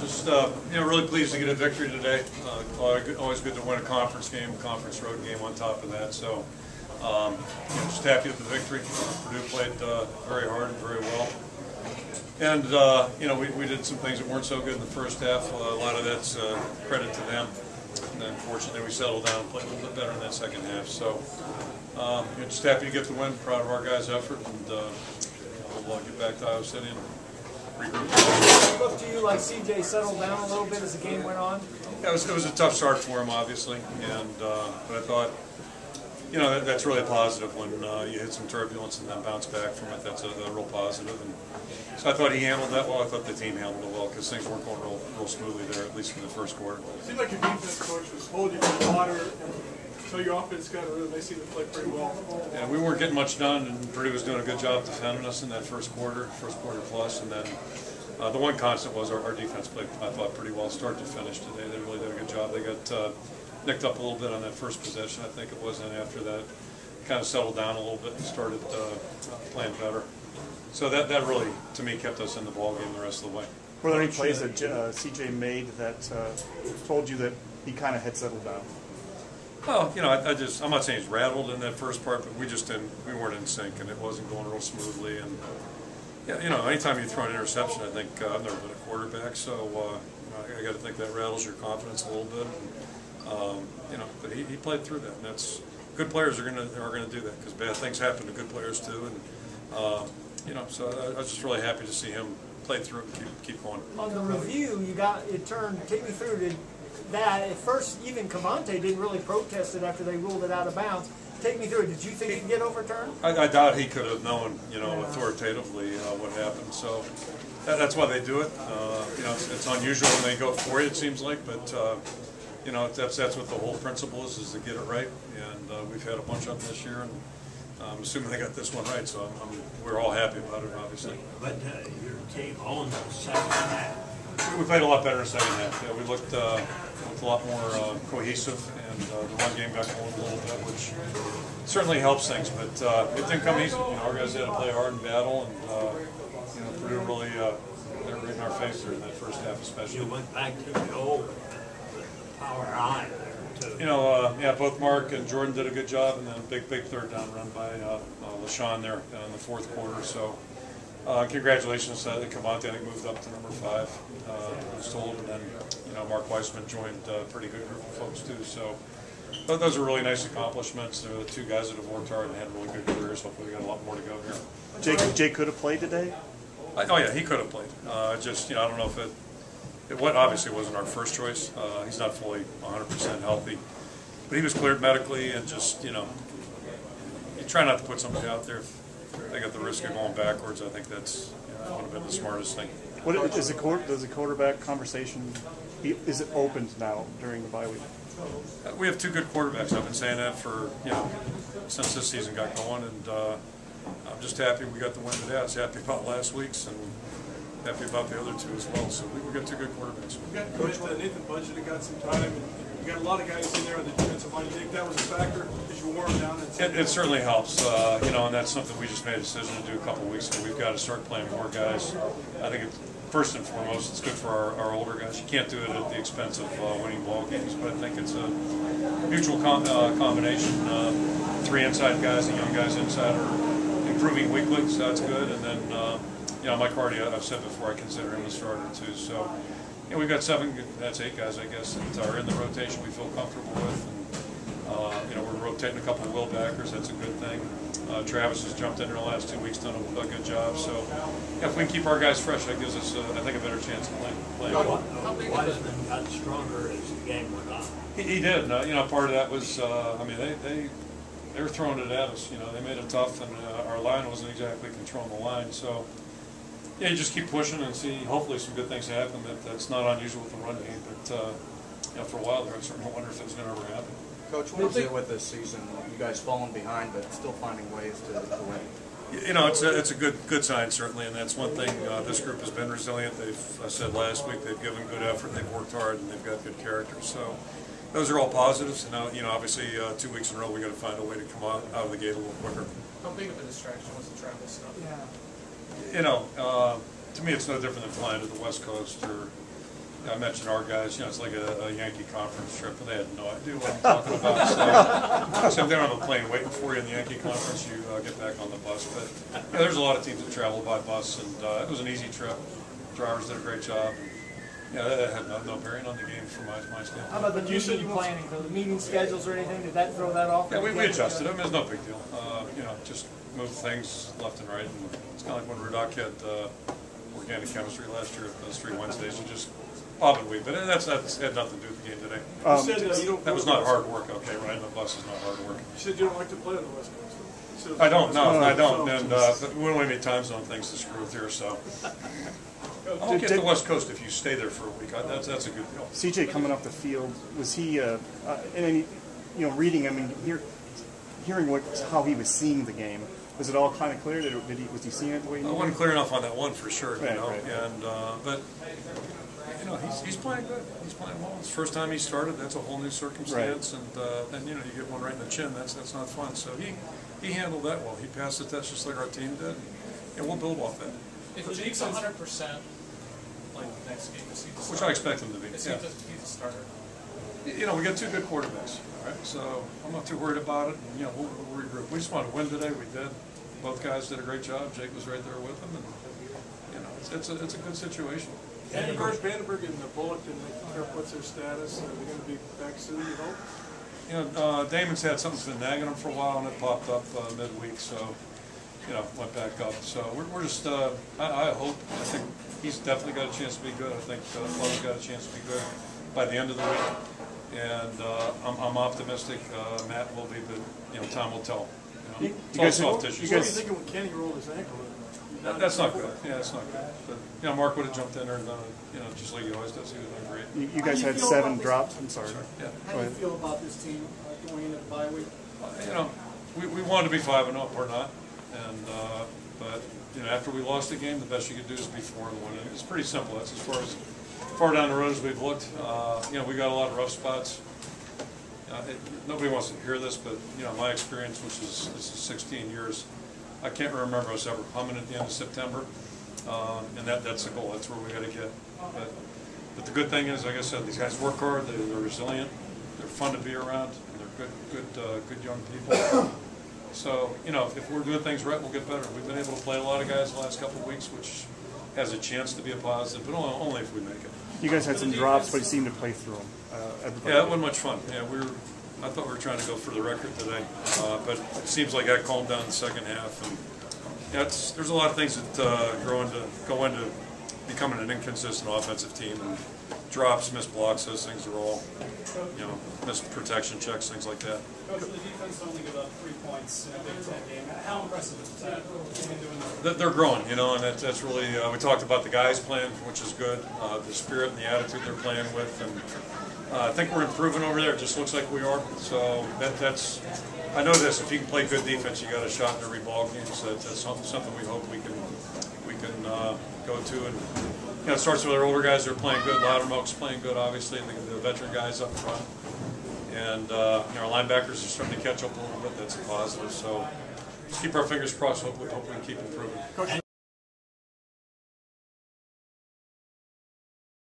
Just really pleased to get a victory today. Always good to win a conference game, conference road game on top of that. So just happy with the victory. Purdue played very hard and very well. And we did some things that weren't so good in the first half. A lot of that's credit to them. And then fortunately we settled down and played a little bit better in that second half. So just happy to get the win. Proud of our guys' effort, and we'll get back to Iowa City and regroup. It looked to you like CJ settled down a little bit as the game went on? Yeah, it was a tough start for him, obviously, and but I thought, that's really a positive when you hit some turbulence and then bounce back from it. That's a real positive. And so I thought he handled that well. I thought the team handled it well because things weren't going real smoothly there, at least in the first quarter. It seemed like your defense coach was holding you in the water, so your offense got really, they seemed to play pretty well. Yeah, we weren't getting much done, and Purdue was doing a good job defending us in that first quarter plus, and then the one constant was our defense played, I thought, pretty well start to finish today. They really did a good job. They got nicked up a little bit on that first possession, I think it was, and after that kind of settled down a little bit and started playing better. So that really, to me, kept us in the ball game the rest of the way. Were there any plays that CJ made that told you that he kind of had settled down? Well, I'm not saying he's rattled in that first part, but we weren't in sync, and it wasn't going real smoothly. And yeah, anytime you throw an interception, I think I've never been a quarterback, so I got to think that rattles your confidence a little bit. And, but he played through that, and that's good players are gonna do that because bad things happen to good players too. And so I was just really happy to see him play through it and keep going. On the review, you got it turned. Take me through to that. At first, even Cavante didn't really protest it after they ruled it out of bounds. Take me through it. Did you think it could get overturned? I doubt he could have known, authoritatively what happened. So that's why they do it. It's unusual when they go for you, it seems like, but that's what the whole principle is to get it right. And we've had a bunch of them this year, and I'm assuming they got this one right. So we're all happy about it, obviously. But your team owned the second half. We played a lot better in the second half. Yeah, we looked a lot more cohesive, and the run game got going a little bit, which certainly helps things. But it didn't come easy. Our guys had to play hard and battle, and Purdue really they were right in our face there in that first half, especially. You went back to the old power eye there too. Yeah, both Mark and Jordan did a good job, and then a big third down run by LaShawn there in the fourth quarter. So. Congratulations that Cavante, I think, moved up to number 5. I was told, and then Mark Weissman joined a pretty good group of folks too. So those are really nice accomplishments. They're the two guys that have worked hard and had really good careers. Hopefully, we got a lot more to go here. Jake could have played today. Oh yeah, he could have played. I don't know if it obviously wasn't our first choice. He's not fully 100% healthy, but he was cleared medically, and just you try not to put somebody out there. They got the risk of going backwards. I think that's would have been the smartest thing. What is does the quarterback conversation? Is it opened now during the bye week? We have two good quarterbacks. I've been saying that for since this season got going, and I'm just happy we got the win today. I was happy about last week's and happy about the other two as well. So we got two good quarterbacks. We got Coach Nathan Budget got some time. And you got a lot of guys in there on the defensive line. You think that was a factor as you wore them down? It certainly helps, and that's something we just made a decision to do a couple of weeks ago. We've got to start playing more guys. I think first and foremost, it's good for our older guys. You can't do it at the expense of winning ball games, but I think it's a mutual combination. 3 inside guys and young guys inside are improving weekly, so that's good. And then, Mike Hardy, I've said before, I consider him a starter too. So. We've got 8 guys, I guess, that are in the rotation we feel comfortable with. And, we're rotating a couple of will backers. That's a good thing. Travis has jumped in the last 2 weeks, done a good job. So, if we can keep our guys fresh, that gives us, I think, a better chance of playing well. Wiseman got stronger as the game went on. He did. Part of that was, they were throwing it at us. They made it tough, and our line wasn't exactly controlling the line. So. Yeah, you just keep pushing and see. Hopefully, some good things happen. That's not unusual with the run game, but for a while there, I certainly wonder if it's going to ever happen. Coach, what is it with this season? You guys falling behind, but still finding ways to win. It's a good sign certainly, and that's one thing. This group has been resilient. I said last week, they've given good effort, they've worked hard, and they've got good character. So those are all positives. And now, obviously, 2 weeks in a row, we got to find a way to come out of the gate a little quicker. How big of a distraction was the travel stuff? Yeah. to me, it's no different than flying to the West Coast or. I mentioned our guys, it's like a Yankee conference trip, and they had no idea what I'm talking about. So if they don't have a plane waiting for you in the Yankee conference, you get back on the bus. But there's a lot of teams that travel by bus, and it was an easy trip. Drivers did a great job. That had no bearing on the game from my standpoint. How about the meeting planning, the meeting schedules or anything? Did that throw that off? Yeah, we adjusted them. It was no big deal. Just moved things left and right. And it's kind of like when Rudock had organic chemistry last year at those 3 Wednesdays. You just bob and weave, but that's had nothing to do with the game today. You said you don't that was not hard work. Okay, riding the bus is not hard work. You said you don't like to play on the West Coast. I don't. No, I don't. And we don't have any time zone things to screw with here, so. I'll get to the West Coast if you stay there for a week. That's a good deal. CJ coming off the field, was he? Reading. I mean, hearing how he was seeing the game. Was it all kind of clear? Was he seeing it the way he did? I wasn't clear enough on that one for sure. Right. And but. He's playing good. He's playing well. It's the first time he started. That's a whole new circumstance, and then you get one right in the chin. That's not fun. So he handled that well. He passed the test just like our team did, and we'll build off that. If Jake's 100%, like next game, Which I expect him to be. He's a starter. We got 2 good quarterbacks, right? So I'm not too worried about it. And, we'll regroup. We just wanted to win today. We did. Both guys did a great job. Jake was right there with them, and it's a good situation. Vandenberg and Bullock, what's their status? Are they going to be back soon, you hope? Damon's had something's been nagging him for a while, and it popped up midweek, so, went back up. So we're just, I hope, I think he's definitely got a chance to be good. I think Flo's got a chance to be good by the end of the week. And I'm optimistic Matt will be, but, Time will tell. It's all soft tissue. What are you thinking when Kenny rolled his ankle? That's not good. Yeah, that's not good. But Mark would have jumped in there and done it, just like he always does. He was doing great. You guys had 7 drops. I'm sorry. Yeah. How do you feel about this team going into the bye week? We wanted to be 5-0. We're not. And but after we lost the game, the best you could do is be 4-1. It's pretty simple. That's as far down the road as we've looked. We got a lot of rough spots. Nobody wants to hear this, but my experience, this is 16 years. I can't remember us ever humming at the end of September, and that's the goal. That's where we got to get. But the good thing is, like I said, these guys work hard. They're resilient. They're fun to be around, and they're good young people. So if we're doing things right, we'll get better. We've been able to play a lot of guys the last couple of weeks, which has a chance to be a positive, but only if we make it. You guys had some drops, but you seemed to play through them. Yeah, that wasn't much fun. Yeah, I thought we were trying to go for the record today, but it seems like that calmed down in the second half. And there's a lot of things that go into becoming an inconsistent offensive team. And drops, missed blocks, those things are all, missed protection checks, things like that. Coach, the defense only give up 3 points in a Big Ten game. How impressive is that? They're growing, and that's really, we talked about the guys playing, which is good, the spirit and the attitude they're playing with, and I think we're improving over there. It just looks like we are. So that's, I know this, if you can play good defense, you got a shot in every ball game, so that's something we hope we can go to. And it starts with our older guys. They're playing good. Loudermilk's playing good, obviously, and the veteran guys up front. And our linebackers are starting to catch up a little bit. That's a positive. So just keep our fingers crossed. Hope we can keep improving.